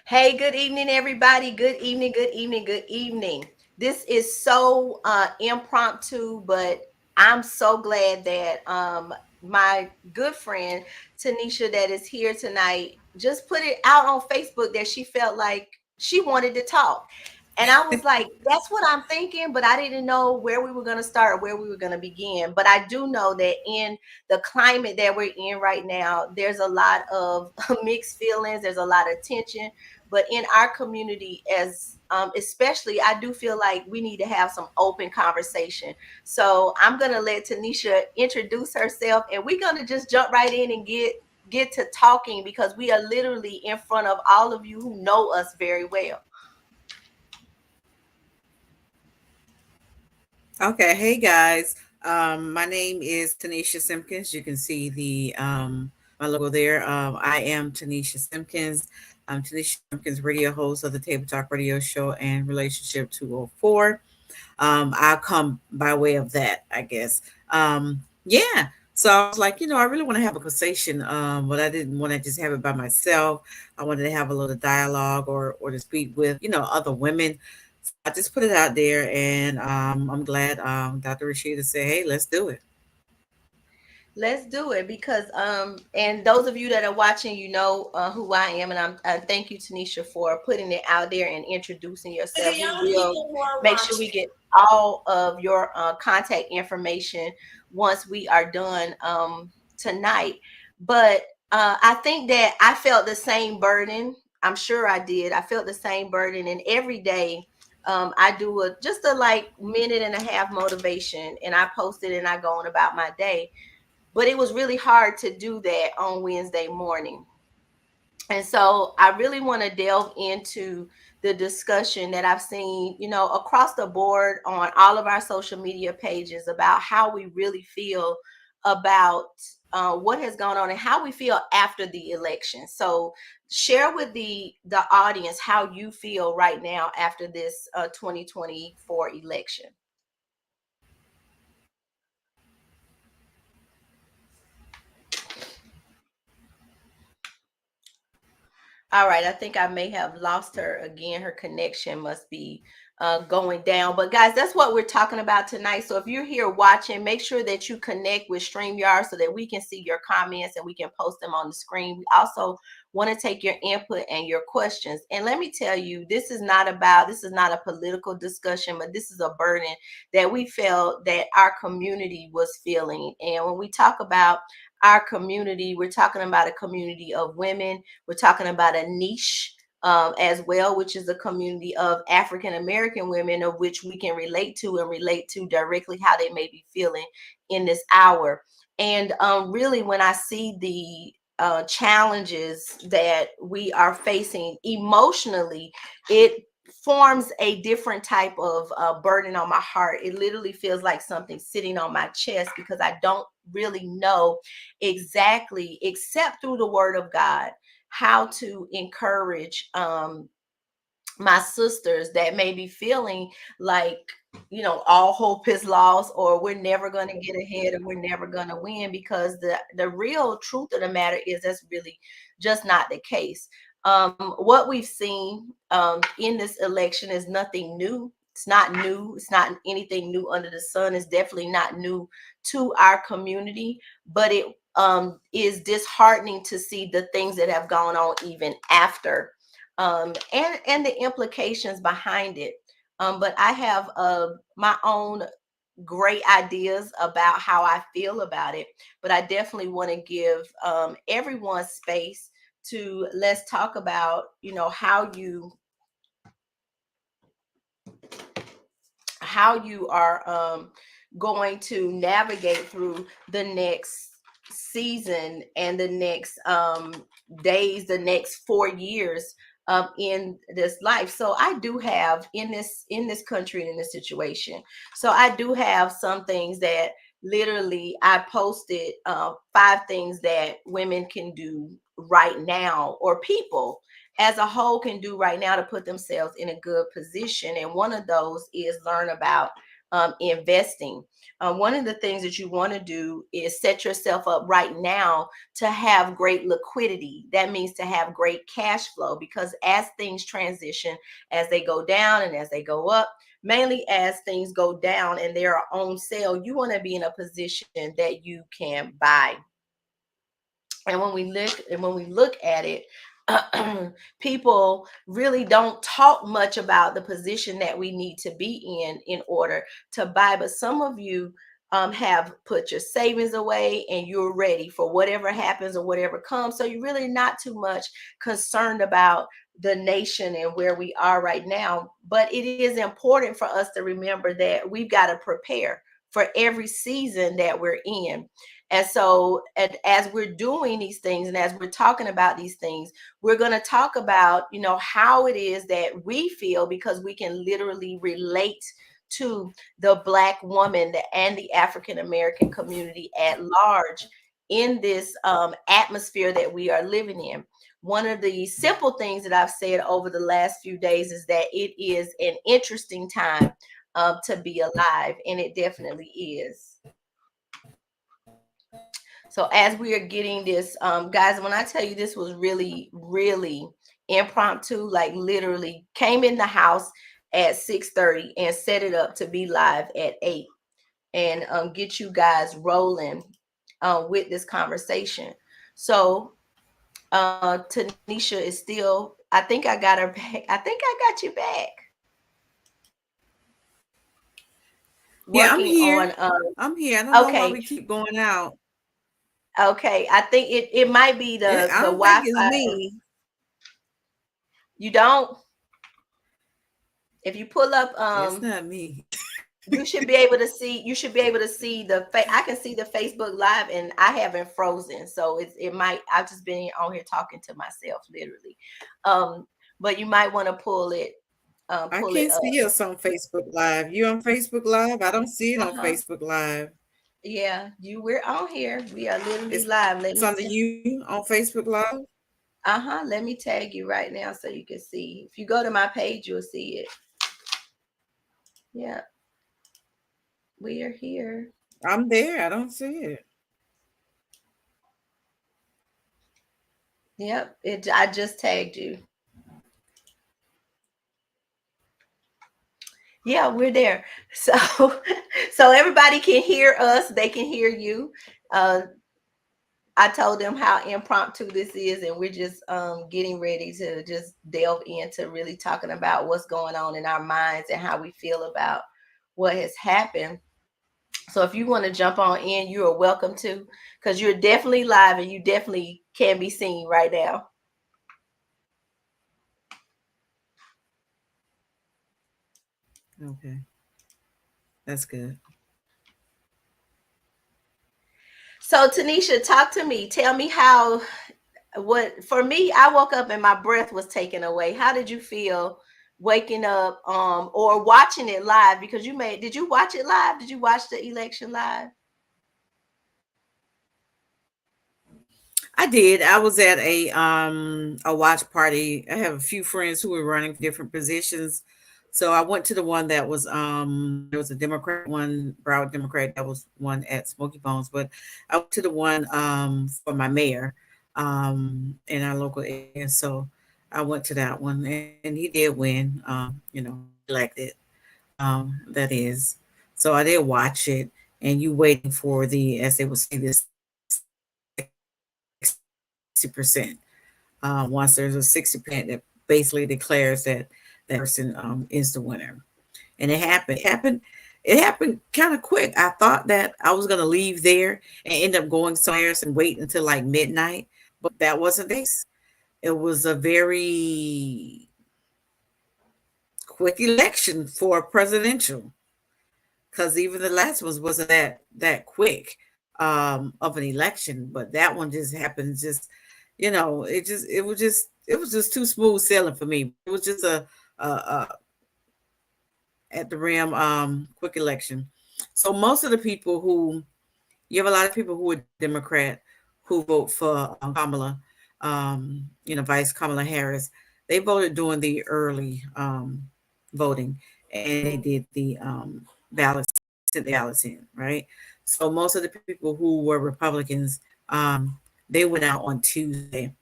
Hey, good evening, everybody. Good evening, good evening, good evening. This is so impromptu, but I'm so glad that my good friend Tanisha that is here tonight just put it out on Facebook that she felt like she wanted to talk. And I was like, that's what I'm thinking, but I didn't know where we were going to start or where we were going to begin. But I do know that in the climate that we're in right now, there's a lot of mixed feelings, there's a lot of tension, but in our community as especially, I do feel like we need to have some open conversation. So I'm going to let Tanisha introduce herself, and we're going to just jump right in and get to talking because we are literally in front of all of you who know us very well. Okay, hey guys. My name is Tanisha Simpkins. You can see the my logo there. I am Tanisha Simpkins. I'm Tanisha Simpkins, radio host of the Table Talk Radio Show and Relationship 204. I'll come by way of that, I guess. Yeah. So I was like, I really want to have a conversation, but I didn't want to just have it by myself. I wanted to have a little dialogue or to speak with, other women. So I just put it out there, and I'm glad Dr. Rashida said, "Hey, let's do it." Let's do it because and those of you that are watching, you know who I am, and I thank you, Tanisha, for putting it out there and introducing For the yourself. We young will people who are make sure we watching, get all of your contact information once we are done tonight. But I think that I felt the same burden. I'm sure I did. I felt the same burden, and every day I do just a like minute and a half motivation, and I post it and I go on about my day, but it was really hard to do that on Wednesday morning. And so I really want to delve into the discussion that I've seen, across the board on all of our social media pages about how we really feel about what has gone on and how we feel after the election. So share with the audience how you feel right now after this 2024 election. All right, I think I may have lost her again. Her connection must be going down. But guys, that's what we're talking about tonight. So if you're here watching, make sure that you connect with StreamYard so that we can see your comments and we can post them on the screen. We also want to take your input and your questions. And let me tell you, this is not a political discussion, but this is a burden that we felt that our community was feeling. And when we talk about our community, we're talking about a community of women. We're talking about a niche as well, which is a community of African American women, of which we can relate to and relate to directly how they may be feeling in this hour. And really, when I see the challenges that we are facing emotionally, it forms a different type of burden on my heart. It literally feels like something sitting on my chest because I don't really know exactly, except through the word of God, how to encourage my sisters that may be feeling like, all hope is lost, or we're never going to get ahead, or we're never going to win, because the real truth of the matter is that's really just not the case. What we've seen in this election is nothing new. It's not new. It's not anything new under the sun. It's definitely not new to our community, but it is disheartening to see the things that have gone on even after, and the implications behind it. But I have my own great ideas about how I feel about it. But I definitely want to give everyone space to let's talk about, how you are going to navigate through the next season and the next days, the next 4 years in this life. So I do have in this country and in this situation. So I do have some things that literally I posted 5 things that women can do right now, or people as a whole can do right now to put themselves in a good position. And one of those is learn about investing. One of the things that you want to do is set yourself up right now to have great liquidity. That means to have great cash flow, because as things transition, as they go down and as they go up, mainly as things go down and they are on sale, you want to be in a position that you can buy. And when we look at it, people really don't talk much about the position that we need to be in order to buy. But some of you have put your savings away and you're ready for whatever happens or whatever comes. So you're really not too much concerned about the nation and where we are right now. But it is important for us to remember that we've got to prepare for every season that we're in. And so, as we're doing these things and as we're talking about these things, we're going to talk about, how it is that we feel, because we can literally relate to the Black woman and the African American community at large in this atmosphere that we are living in. One of the simple things that I've said over the last few days is that it is an interesting time to be alive, and it definitely is. So as we are getting this, guys, when I tell you this was really, really impromptu, like literally came in the house at 6:30 and set it up to be live at 8 and get you guys rolling with this conversation. So Tanisha is still, I think I got her back. I think I got you back. Yeah, I'm Working here. on I'm here. I don't know why okay. we keep going out. Okay, I think it might be the I don't think it's Wi-Fi. me. You don't? If you pull up, It's not me. you should be able to see. You should be able to see I can see the Facebook Live, and I haven't frozen, so it might. I've just been on here talking to myself, literally. But you might want to I pull it can't up. see us on Facebook Live. You on Facebook Live? I don't see it Uh on huh. Facebook Live. Yeah, we're on here. We are literally It's live. Let it's me. under you on Facebook Live. Uh-huh. Let me tag you right now so you can see. If you go to my page, you'll see it. Yeah, we are here. I'm there. I don't see it. Yep. I just tagged you. Yeah, we're there. So so everybody can hear us, they can hear you. I told them how impromptu this is, and we're just getting ready to just delve into really talking about what's going on in our minds and how we feel about what has happened. So if you want to jump on in, you are welcome to, because you're definitely live and you definitely can be seen right now. Okay, that's good. So Tanisha, talk to me. Tell me what for me, I woke up and my breath was taken away. How did you feel waking up or watching it live? Because did you watch it live? Did you watch the election live? I did. I was at a watch party. I have a few friends who were running for different positions. So I went to the one that was there was a Democrat one, Broward Democrat, that was one at Smoky Bones, but I went to the one for my mayor in our local area. So I went to that one and he did win, elected. That is. So I did watch it, and you waiting for the, as they would say, this 60%. Once there's a 60% that basically declares that that person is the winner. And it happened. It happened kind of quick. I thought that I was going to leave there and end up going somewhere else and wait until like midnight, but that wasn't the case. It was a very quick election for presidential, because even the last ones wasn't that quick of an election, but that one just happened. Just it was just too smooth sailing for me. It was just a at the rim quick election. So most of the people who you have a lot of people who are Democrat who vote for Kamala, Vice Kamala Harris. They voted during the early voting, and they did the ballots, sent the ballots in, right? So most of the people who were Republicans, they went out on Tuesday,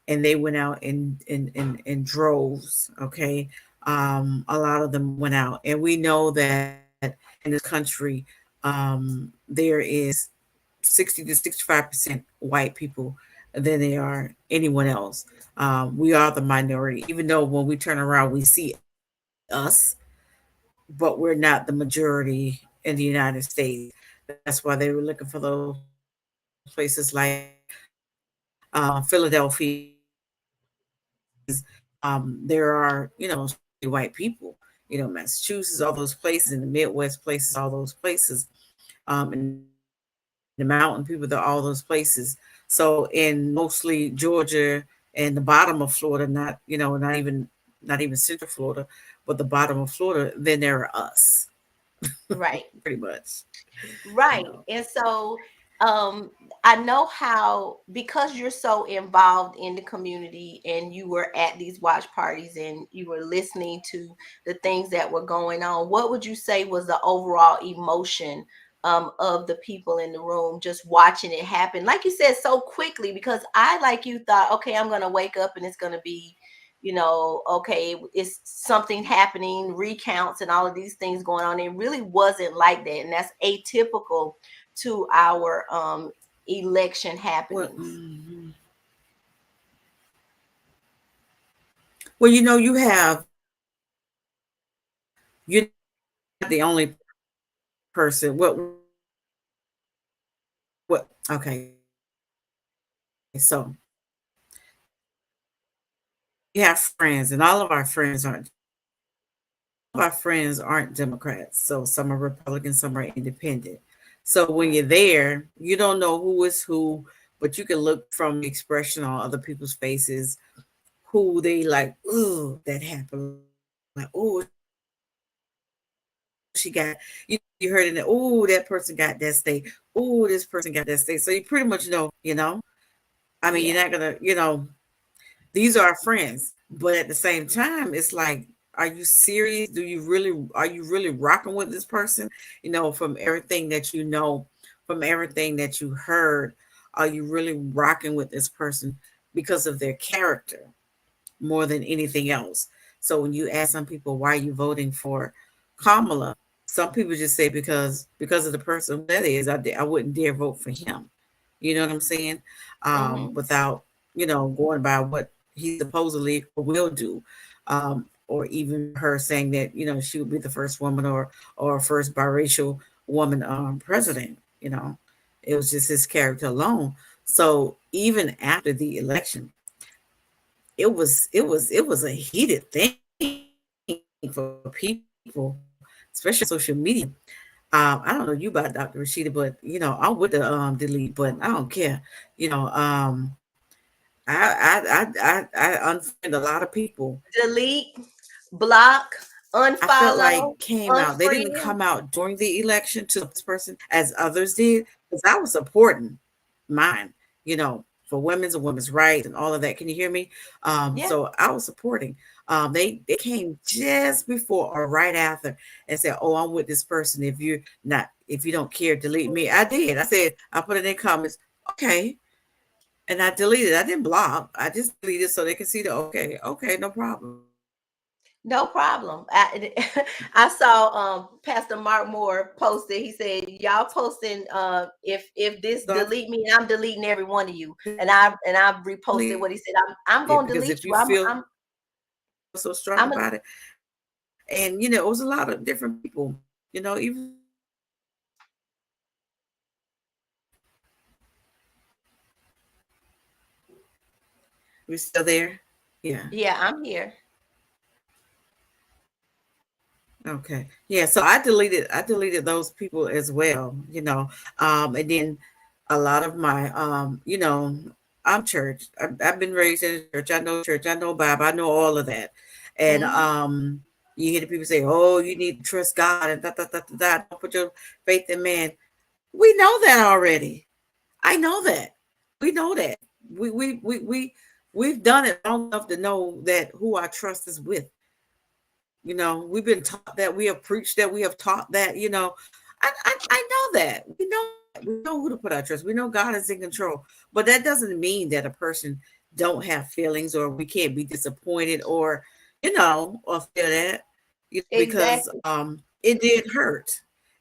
and they went out in droves. Okay, a lot of them went out, and we know that in this country, there is 60 to 65% white people than they are anyone else. We are the minority, even though when we turn around, we see us, but we're not the majority in the United States. That's why they were looking for those places like Philadelphia, there are, white people, Massachusetts, all those places in the Midwest places, all those places, in the mountain people, there are all those places. So in mostly Georgia and the bottom of Florida, not even central Florida, but the bottom of Florida, then there are us, Right. pretty much. Right. And so I know how, because you're so involved in the community and you were at these watch parties and you were listening to the things that were going on, what would you say was the overall emotion of the people in the room just watching it happen? Like you said, so quickly, because I, like you, thought, okay, I'm going to wake up and it's going to be, okay, it's something happening, recounts and all of these things going on. It really wasn't like that. And that's atypical to our election Well, happenings. well, you're not the only person. What? Okay, so we have friends, and all of our friends aren't. All of our friends aren't Democrats. So some are Republicans, some are independent. So when you're there, you don't know who is who, but you can look from the expression on other people's faces who they like. Oh, that happened. Like, oh, she got. You heard it. Oh, that person got that state. Oh, this person got that state. So you pretty much know. I mean, you're not Yeah. gonna. These are our friends, but at the same time, it's like, are you serious? Are you really rocking with this person? From everything that from everything that you heard, are you really rocking with this person because of their character more than anything else? So when you ask some people, why are you voting for Kamala? Some people just say because of the person who that is. I wouldn't dare vote for him. You know what I'm saying? Hmm. Without going by what he supposedly or will do, or even her saying that she would be the first woman or first biracial woman president. It was just his character alone. So even after the election, it was a heated thing for people, especially on social media. I don't know you about Dr. Rashida, but I'm with the delete button. I don't care. I unfriend a lot of people. Delete, block, I felt like unfollow, came out. They didn't unfriend. come out during the election to this person as others did, because I was supporting mine, for women's rights and all of that. Can you hear me? Yeah. So I was supporting. They came just before or right after and said, "Oh, I'm with this person. If you don't care, delete me." I did. I said, I put it in comments. Okay, and I deleted. I didn't block. I just deleted so they can see the okay. Okay, no problem. No problem. I saw Pastor Mark Moore posted. He said, "Y'all posting if this So delete me, I'm deleting every one of you." I And I deleted reposted what he said. I'm it gonna because delete if you. you feel so strong about it, I'm a, and it was a lot of different people. Even we still there? Yeah. yeah, I'm here. Okay. Yeah. So I deleted those people as well. And then a lot of my I'm church. I've been raised in a church. I know church. I know Bible. I know all of that. And Hmm. you hear the people say, "Oh, you need to trust God and da da da da da. Don't put your faith in man." We know that already. I know that. We know that. We've done it long enough to know that who our trust is with. We've been taught that, we have preached that, we have taught that. I know that. We know who to put our trust. We know God is in control. But that doesn't mean that a person don't have feelings, or we can't be disappointed, or feel that, because Exactly. it did hurt.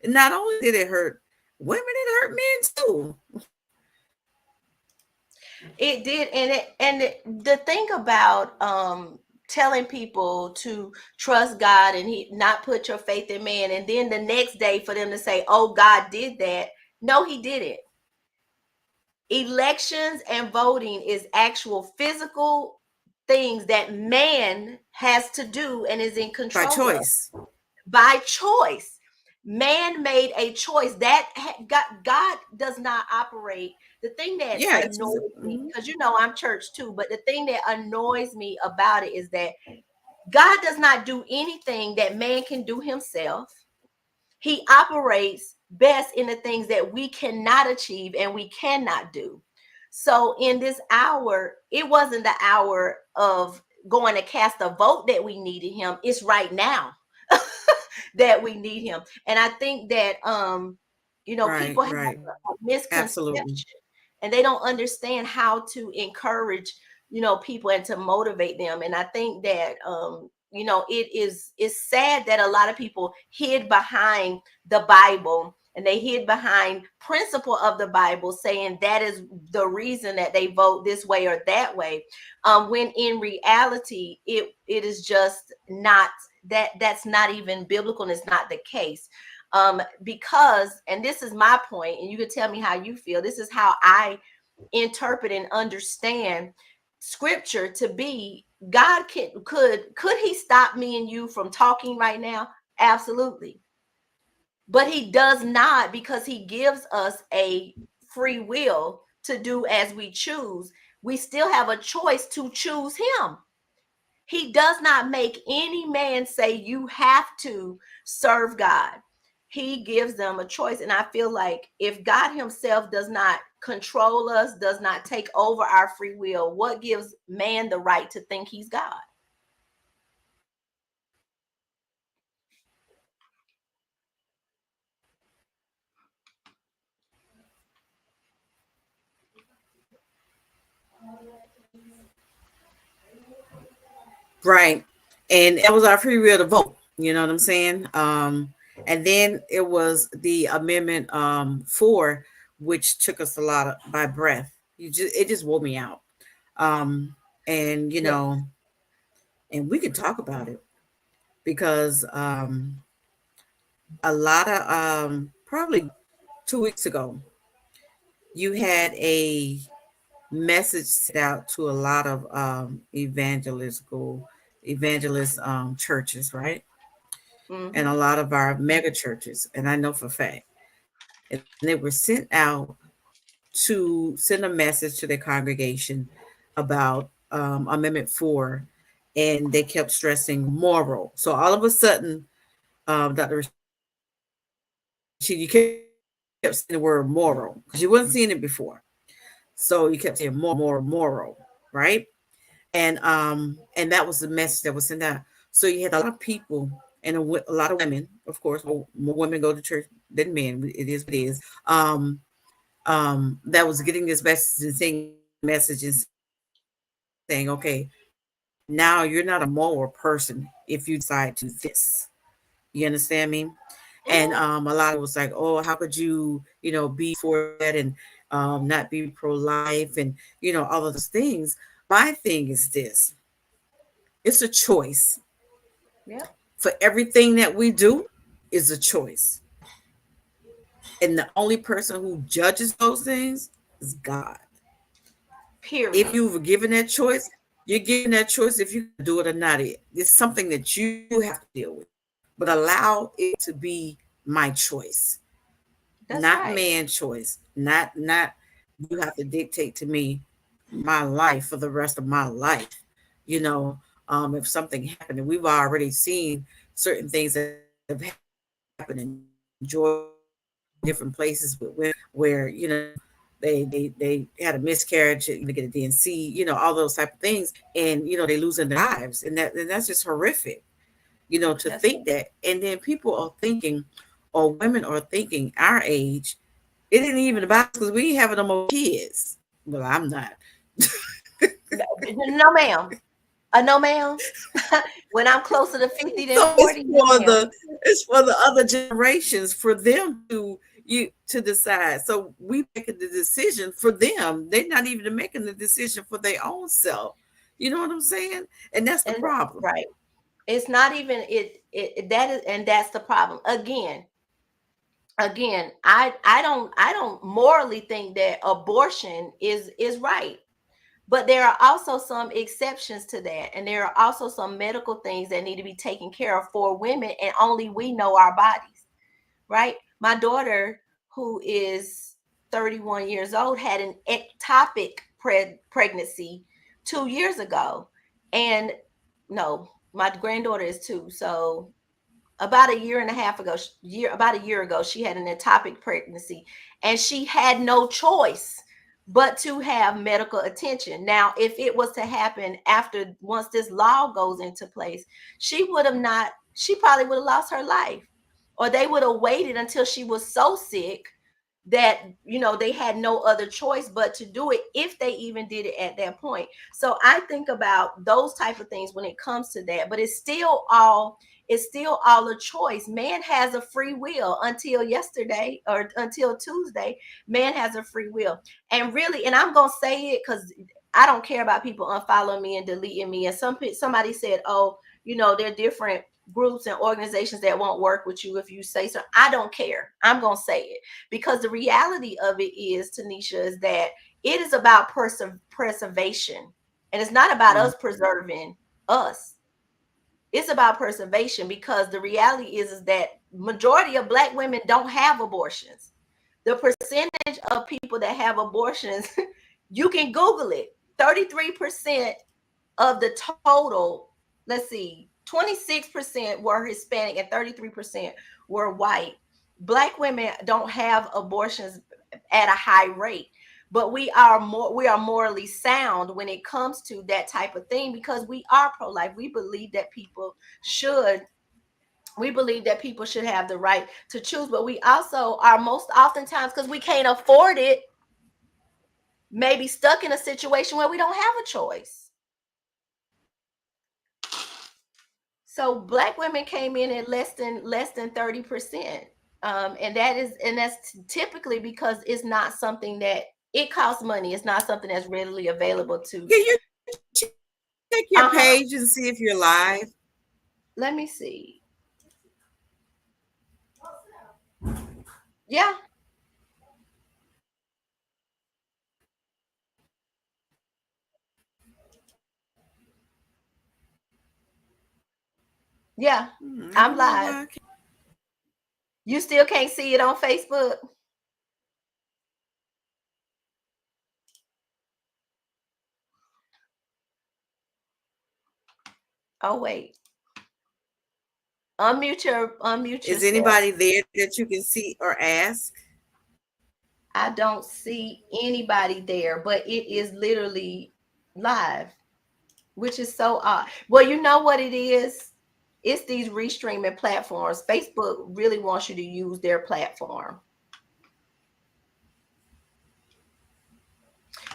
And not only did it hurt women, it hurt men too. It did, the thing about telling people to trust God and he not put your faith in man, and then the next day for them to say, "Oh, God did that." No, he didn't. Elections and voting is actual physical things that man has to do and is in By control of choice. by choice. Man made a choice that God does not operate. The thing that Yeah, annoys me, mhm. because I'm church too, but the thing that annoys me about it is that God does not do anything that man can do himself. He operates best in the things that we cannot achieve and we cannot do. So in this hour, it wasn't the hour of going to cast a vote that we needed him. It's right now that we need him. And I think that Right, people have right. a Absolutely. misconception and they don't understand how to encourage, people and to motivate them. And I think that it's sad that a lot of people hid behind the Bible and they hid behind principle of the Bible, saying that is the reason that they vote this way or that way, when in reality it is just not that's not even biblical and it's not the case. Because, and this is my point, and you can tell me how you feel. This is how I interpret and understand scripture to be. God could he stop me and you from talking right now? Absolutely. But he does not, because he gives us a free will to do as we choose. We still have a choice to choose him. He does not make any man say you have to serve God. He gives them a choice. And I feel like if God himself does not control us, does not take over our free will, what gives man the right to think he's God? Right. And it was our free will to vote. You know what I'm saying? And then it was the amendment 4, which took us a lot by breath. It just wore me out. Um, and Yes. and we could talk about it, because a lot of probably 2 weeks ago, you had a message set out to a lot of evangelist churches, right? And a Mm-hmm. lot of our mega churches, and I know for a fact, and they were sent out to send a message to their congregation about Amendment 4, and they kept stressing moral. So all of a sudden, Dr. Rashid, you kept saying the word moral because you wasn't seeing it before. So you kept saying moral, right? And that was the message that was sent out. So you had a lot of people and a lot of women, of course. More women go to church than men. It is what it is. That was getting this message and saying, okay, now you're not a moral person if you decide to do this. You understand me? And a lot of people was like, oh, how could you be for that, and not be pro-life, and all of those things. My thing is this: it's a choice. Yep. For everything that we do is a choice, and the only person who judges those things is God. If Period. you've given that choice, you're given that choice if you can do it or not. It's something that you have to deal with, but allow it to be my choice, That's not right. man's choice. Not you have to dictate to me my life for the rest of my life. You know, if something happened, and we've already seen certain things that have happened in Georgia and different places with women, where they had a miscarriage, to get a DNC, all those type of things, and they losing their lives, and that's just horrific. to That's think that. And then people are thinking, or women are thinking our age, it ain't even about because we ain't having no more kids. Well, I'm not. no, ma'am. No, ma'am. When I'm closer to 50 than So it's 40, no, for ma'am. the other generations for them to decide. So we making the decision for them. They're not even making the decision for their own self. You know what I'm saying? And that's the And problem. right. It's not even that is, and that's the problem. Again, I don't morally think that abortion is right. But there are also some exceptions to that. And there are also some medical things that need to be taken care of for women, and only we know our bodies, right? My daughter, who is 31 years old, had an ectopic pregnancy 2 years ago. And no, my granddaughter is two. So about a year and a half ago, about a year ago, she had an ectopic pregnancy, and she had no choice but to have medical attention. Now, if it was to happen after, once this law goes into place, she would have not, she probably would have lost her life, or they would have waited until she was so sick that they had no other choice but to do it, if they even did it at that point. So I think about those type of things when it comes to that, but it's still all a choice. Man has a free will. Until yesterday, or until Tuesday, man has a free will. And really, and I'm gonna say it because I don't care about people unfollowing me and deleting me. And somebody said, oh, there are different groups and organizations that won't work with you if you say so. I don't care. I'm gonna say it, because the reality of it is, Tanisha, is that it is about preservation, and it's not about Mm. us preserving us. It's about preservation, because the reality is that majority of Black women don't have abortions. The percentage of people that have abortions, you can Google it. 33% of the total, let's see, 26% were Hispanic and 33% were white. Black women don't have abortions at a high rate, but we are morally sound when it comes to that type of thing, because we are pro-life. Should we believe that people should have the right to choose, but we also are, most oftentimes, because we can't afford it, maybe stuck in a situation where we don't have a choice. So Black women came in at less than 30%. And that's typically because it's not something that, it costs money. It's not something that's readily available to. Can you check your Uh-huh. page and see if you're live? Let me see. Yeah. Yeah. I I'm don't know live. why. You still can't see it on Facebook? Oh, wait. Unmute Is yourself. anybody there that you can see or ask? I don't see anybody there, but it is literally live, which is so odd. Well, you know what it is? It's these restreaming platforms. Facebook really wants you to use their platform.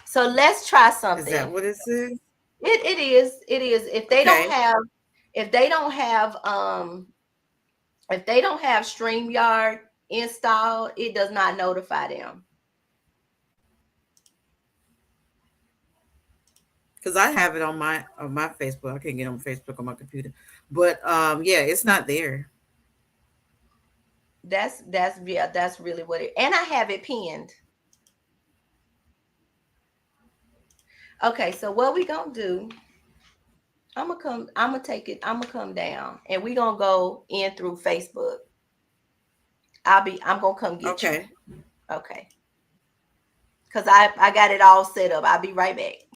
So let's try Is that something. what it says? It is. It is. If they don't Okay. have, if they don't have, if they don't have StreamYard installed, it does not notify them. Because I have it on my Facebook. I can't get on Facebook on my computer. But yeah, it's not there. That's really what it. And I have it pinned. Okay, so what we gonna do? I'm gonna come. I'm gonna take it. I'm gonna come down, and we gonna go in through Facebook. I'm gonna come get you. Okay. Okay, because I got it all set up. I'll be right back.